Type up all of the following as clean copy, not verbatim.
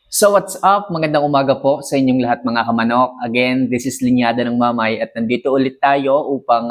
So what's up? Magandang umaga po sa inyong lahat mga kamanok. Again, this is Linyada ng Mamay at nandito ulit tayo upang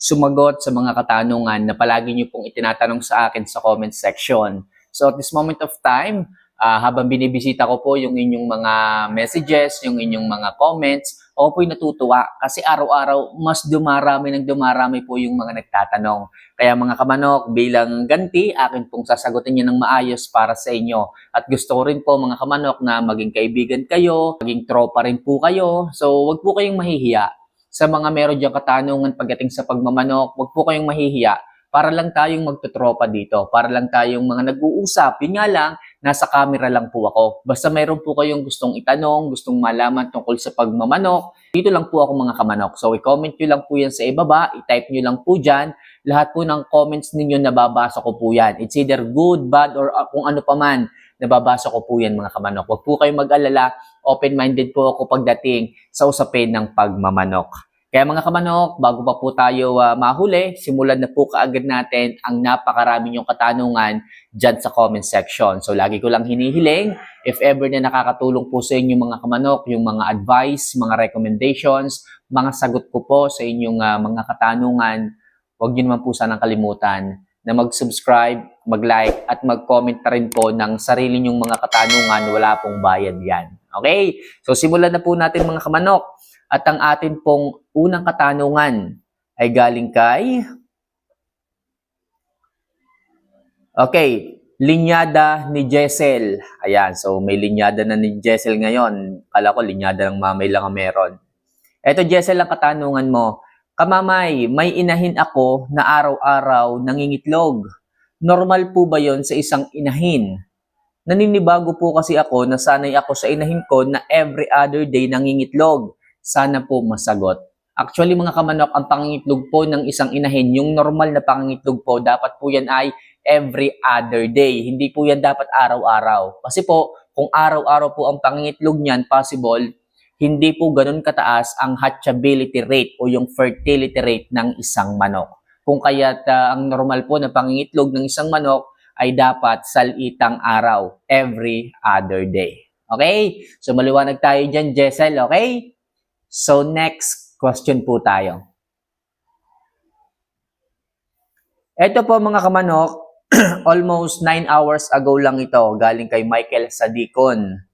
sumagot sa mga katanungan na palagi niyo pong itinatanong sa akin sa comment section. So at this moment of time, habang binibisita ko po yung inyong mga messages, yung inyong mga comments, ako po'y natutuwa kasi araw-araw mas dumarami po yung mga nagtatanong. Kaya mga kamanok, bilang ganti, akin pong sasagutin niyo ng maayos para sa inyo. At gusto ko rin po mga kamanok na maging kaibigan kayo, maging tropa rin po kayo. So wag po kayong mahihiya. Sa mga meron diyang katanungan pagdating sa pagmamanok, wag po kayong mahihiya. Para lang tayong magtutropa dito. Para lang tayong mga nag-uusap. Yun nga lang, nasa camera lang po ako. Basta meron po kayong gustong itanong, gustong malaman tungkol sa pagmamanok, dito lang po ako mga kamanok. So i-comment nyo lang po yan sa ibaba, i-type nyo lang po dyan. Lahat po ng comments ninyo nababasa ko po yan. It's either good, bad, or kung ano pa man, nababasa ko po yan mga kamanok. Huwag po kayong mag-alala, open-minded po ako pagdating sa usapin ng pagmamanok. Kaya mga kamanok, bago pa po tayo mahuli, simulan na po kaagad natin ang napakarami niyong katanungan dyan sa comment section. So lagi ko lang hinihiling, if ever na nakakatulong po sa inyo mga kamanok, yung mga advice, mga recommendations, mga sagot ko po sa inyong mga katanungan, huwag niyo naman po sanang kalimutan na mag-subscribe, mag-like, at mag-comment na rin po ng sarili niyong mga katanungan, wala pong bayad yan. Okay? So simulan na po natin mga kamanok. At ang atin pong unang katanungan ay galing kay... Okay, linyada ni Jessel. Ayan, so may linyada na ni Jessel ngayon. Kala ko linyada ng mamay lang ang meron. Eto Jessel, ang katanungan mo. Kamamay, may inahin ako na araw-araw nangingitlog. Normal po ba yon sa isang inahin? Naninibago po kasi ako na sanay ako sa inahin ko na every other day nangingitlog. Sana po masagot. Actually mga kamanok, ang pangingitlog po ng isang inahin, yung normal na pangingitlog po, dapat po yan ay every other day. Hindi po yan dapat araw-araw. Kasi po, kung araw-araw po ang pangingitlog niyan, possible, hindi po ganun kataas ang hatchability rate o yung fertility rate ng isang manok. Kung kaya't ang normal po na pangingitlog ng isang manok ay dapat salitang araw, every other day. Okay? So maliwanag tayo dyan, Jessel, okay? So next question po tayo. Ito po mga kamanok, almost 9 hours ago lang ito, galing kay Michael Sadicon.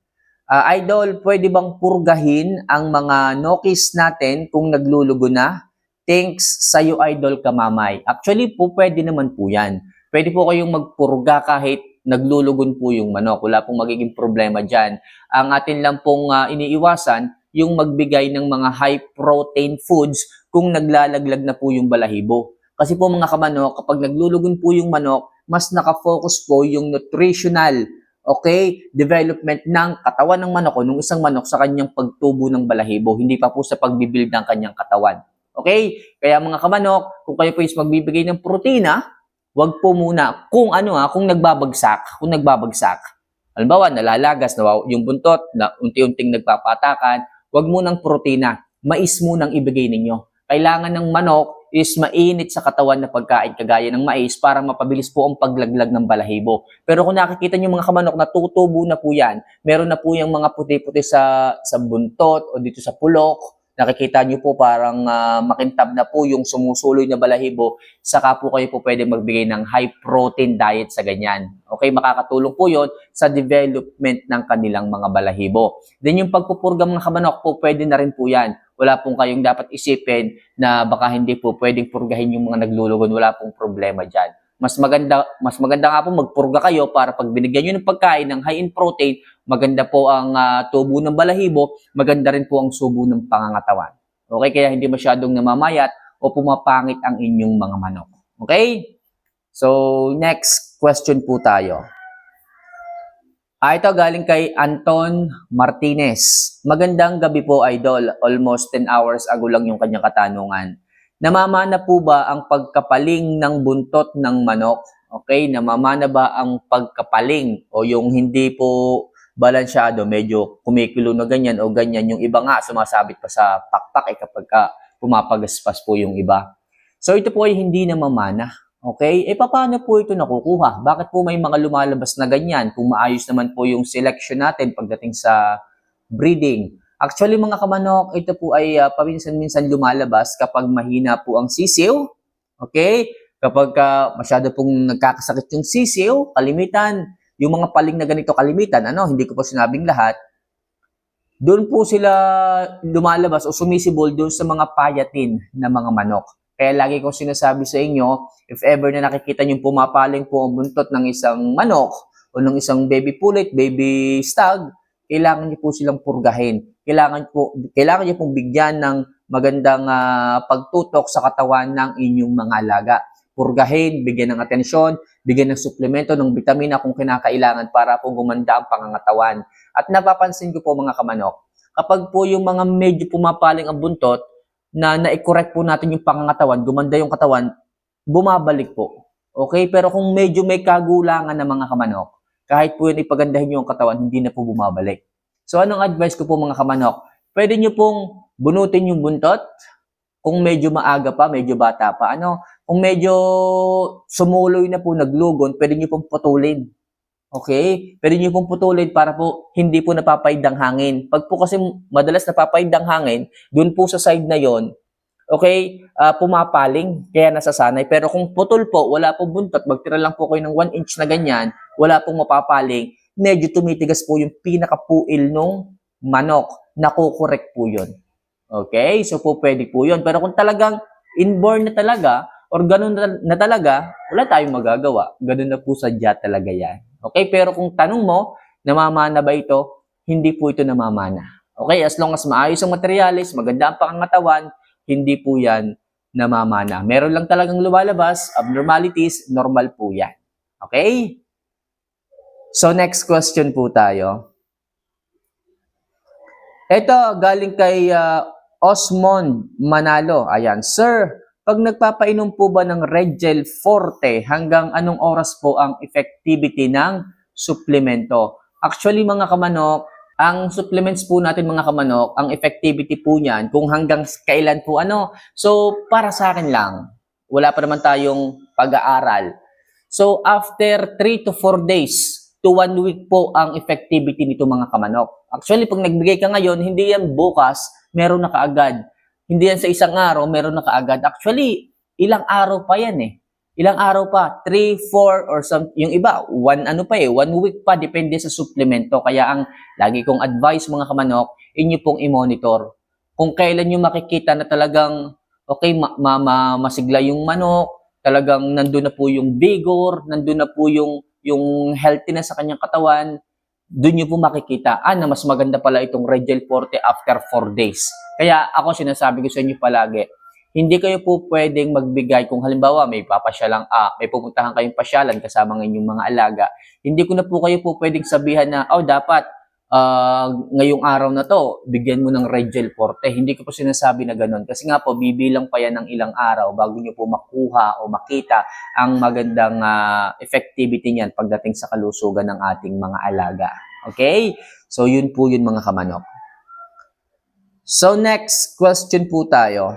Idol, pwede bang purgahin ang mga nokis natin kung naglulugo na? Thanks sa'yo, Idol Kamamay. Actually po, pwede naman po yan. Pwede po kayong magpurga kahit naglulugon po yung manok. Wala pong magiging problema dyan. Ang atin lang pong iniiwasan, yung magbigay ng mga high protein foods kung naglalaglag na po yung balahibo. Kasi po mga kamanok, kapag naglulugon po yung manok, mas nakafocus po yung nutritional, okay, development ng katawan ng manok o ng isang manok sa kanyang pagtubo ng balahibo, hindi pa po sa pagbibuild ng kanyang katawan. Okay? Kaya mga kamanok, kung kayo po is magbibigay ng protina, wag po muna kung kung nagbabagsak, halimbawa nalalagas na yung buntot na unti-unting nagpapatakan, wag munang protina, mais munang ibigay ninyo. Kailangan ng manok is mainit sa katawan na pagkain kagaya ng mais para mapabilis po ang paglaglag ng balahibo. Pero kung nakikita niyo mga kamanok, natutubo na po yan. Meron na po yung mga puti-puti sa buntot o dito sa pulok. Nakikita niyo po parang makintab na po yung sumusuloy na balahibo. Saka po kayo po pwede magbigay ng high protein diet sa ganyan. Okay, makakatulong po yon sa development ng kanilang mga balahibo. Then yung pagpupurga mga kamanok po, pwede na rin po yan. Wala pong kayong dapat isipin na baka hindi po pwedeng purgahin yung mga naglulugon. Wala pong problema dyan. Mas maganda nga po magpurga kayo para pag binigyan nyo ng pagkain ng high in protein, maganda po ang tubo ng balahibo, maganda rin po ang subo ng pangangatawan. Okay, kaya hindi masyadong namamayat o pumapangit ang inyong mga manok. Okay? So, next question po tayo. Ito galing kay Anton Martinez. Magandang gabi po, Idol. Almost 10 hours ago lang yung kanyang katanungan. Namamana po ba ang pagkapaling ng buntot ng manok? Okay, namamana ba ang pagkapaling o yung hindi po balansyado, medyo kumikilo na ganyan o ganyan, yung iba nga sumasabit pa sa pakpak kapag pumapagaspas po yung iba. So ito po ay hindi namamana. Okay? Paano po ito nakukuha? Bakit po may mga lumalabas na ganyan kung maayos naman po yung selection natin pagdating sa breeding? Actually, mga kamanok, ito po ay paminsan-minsan lumalabas kapag mahina po ang sisiw. Okay? Kapag masyado pong nagkakasakit yung sisiw, kalimitan, yung mga paling na ganito kalimitan, hindi ko po sinabing lahat, doon po sila lumalabas o sumisibol doon sa mga payatin na mga manok. Kaya lagi kong sinasabi sa inyo, if ever na nakikita nyo pumapaling po ang buntot ng isang manok o ng isang baby pullet, baby stag, kailangan nyo po silang purgahin. Kailangan nyo pong bigyan ng magandang pagtutok sa katawan ng inyong mga alaga. Purgahin, bigyan ng atensyon, bigyan ng suplemento, ng vitamina kung kinakailangan para po gumanda ang pangangatawan. At napapansin ko po mga kamanok, kapag po yung mga medyo pumapaling ang buntot, na na-correct po natin yung pangangatawan, gumanda yung katawan, bumabalik po. Okay? Pero kung medyo may kagulangan na mga kamanok, kahit po yun ipagandahin nyo yung katawan, hindi na po bumabalik. So anong advice ko po mga kamanok? Pwede nyo pong bunutin yung buntot, kung medyo maaga pa, medyo bata pa. Kung medyo sumuloy na po, naglugon, pwede nyo pong putulin. Okay? Pwede nyo pong putulin para po hindi po napapaid ang hangin. Pag po kasi madalas napapaid ang hangin, dun po sa side na yon, okay, pumapaling, kaya nasasanay. Pero kung putol po, wala pong buntot, magtira lang po kayo ng 1 inch na ganyan, wala pong mapapaling, medyo tumitigas po yung pinakapuil nung manok. Nakukorek po yun. Okay? So po pwede po yun. Pero kung talagang inborn na talaga, or ganun na talaga, wala tayong magagawa. Ganun na po sadya talaga yan. Okay? Pero kung tanong mo, namamana ba ito? Hindi po ito namamana. Okay? As long as maayos ang materialis, maganda ang pangangatawan, hindi po yan namamana. Meron lang talagang lumalabas, abnormalities, normal po yan. Okay? So next question po tayo. Ito, galing kay Osmond Manalo. Ayan, Sir, pag nagpapainom po ba ng Red Gel Forte, hanggang anong oras po ang effectivity ng suplemento? Actually, mga kamanok, ang supplements po natin mga kamanok, ang effectivity po niyan, kung hanggang kailan po So, para sa akin lang, wala pa naman tayong pag-aaral. So, after 3 to 4 days to 1 week po ang effectivity nito mga kamanok. Actually, pag nagbigay ka ngayon, hindi yan bukas, meron na kaagad. Hindi yan sa isang araw, meron na kaagad. Actually, ilang araw pa yan eh. Ilang araw pa, 3, 4, or yung iba, 1 week pa, depende sa suplemento. Kaya ang lagi kong advice mga kamanok, inyo pong i-monitor. Kung kailan nyo makikita na talagang, okay, masigla yung manok, talagang nandun na po yung vigor, nandun na po yung healthiness sa kanyang katawan, doon nyo po makikita, na mas maganda pala itong Red Gel Forte after 4 days. Kaya ako sinasabi ko sa inyo palagi, hindi kayo po pwedeng magbigay kung halimbawa may may pupuntahan kayong pasyalan kasama ng inyong mga alaga, hindi ko na po kayo po pwedeng sabihan na, dapat ngayong araw na to, bigyan mo ng Red Gel Forte. Hindi ko po sinasabi na ganun. Kasi nga po, bibilang pa yan ng ilang araw bago nyo po makuha o makita ang magandang effectivity niyan pagdating sa kalusugan ng ating mga alaga. Okay? So, yun po yun mga kamanok. So, next question po tayo.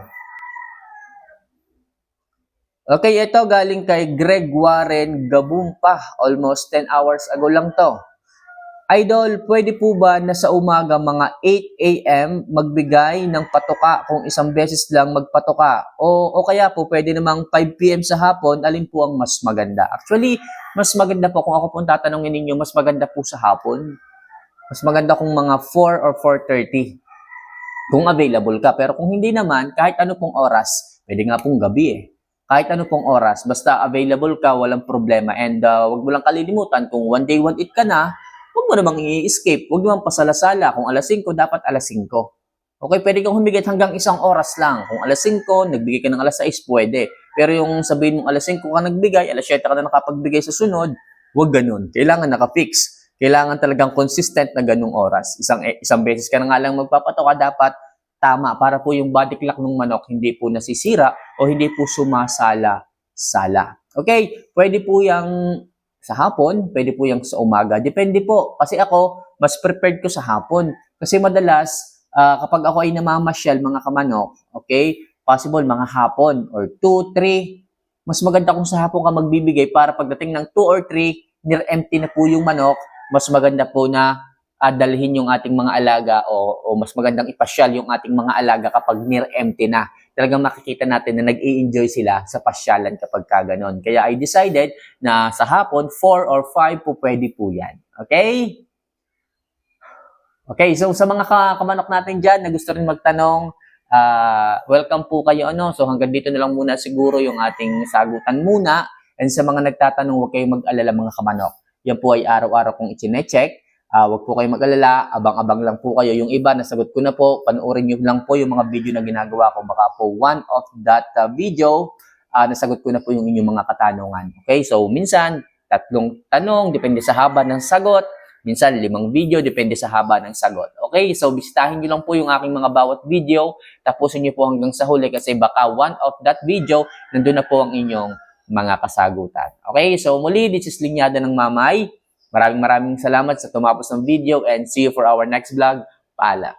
Okay, ito galing kay Greg Warren Gabumpa. Almost 10 hours ago lang to. Idol, pwede po ba na sa umaga mga 8 a.m. magbigay ng patoka kung isang beses lang magpatoka? O kaya po pwede namang 5 p.m. sa hapon, alin po ang mas maganda? Actually, mas maganda po kung ako po tatanungin ninyo, mas maganda po sa hapon. Mas maganda kung mga 4 or 4:30 kung available ka. Pero kung hindi naman, kahit ano pong oras, pwede nga pong gabi eh. Kahit ano pong oras, basta available ka, walang problema. And wag mo lang kalilimutan, kung one day, one eat ka na, huwag mo namang i-escape. Huwag naman pasalasala. Kung alas 5, dapat alas 5. Okay, pwede kang humigit hanggang 1 oras lang. Kung alas 5, nagbigay ka ng alas 6, pwede. Pero yung sabihin mong alas 5 ka nagbigay, alas 7 ka na nakapagbigay sa sunod, huwag ganun. Kailangan nakafix. Kailangan talagang consistent na ganung oras. Isang beses ka na nga lang magpapatoka, dapat tama para po yung body clock ng manok hindi po nasisira o hindi po sumasala-sala. Okay, pwede po yung sa hapon, pwede po yung sa umaga. Depende po. Kasi ako, mas prepared ko sa hapon. Kasi madalas, kapag ako ay namamasyal, mga kamanok, okay, possible mga hapon or 2, 3, mas maganda kung sa hapon ka magbibigay para pagdating ng 2 or 3, near empty na po yung manok, mas maganda po na dalhin yung ating mga alaga o mas magandang ipasyal yung ating mga alaga kapag near empty na. Talagang makikita natin na nag-i-enjoy sila sa pasyalan kapag kaganon. Kaya I decided na sa hapon, 4 or 5 po pwede po yan. Okay? Okay, so sa mga kamanok natin dyan na gusto rin magtanong, welcome po kayo. So hanggang dito na lang muna siguro yung ating sagutan muna. And sa mga nagtatanong, huwag kayong mag-alala mga kamanok. Yan po ay araw-araw kong ichinecheck. Huwag po kayong mag-alala, abang-abang lang po kayo. Yung iba, nasagot ko na po, panoorin nyo lang po yung mga video na ginagawa ko. Baka po one of that video, nasagot ko na po yung inyong mga katanungan. Okay, so minsan, 3 tanong, depende sa haba ng sagot. Minsan, 5 video, depende sa haba ng sagot. Okay, so bisitahin nyo lang po yung aking mga bawat video. Tapusin nyo po hanggang sa huli kasi baka one of that video, nandun na po ang inyong mga kasagutan. Okay, so muli, this is Linyada ng Mamay. Maraming salamat sa tumapos ng video and see you for our next vlog. Paalam.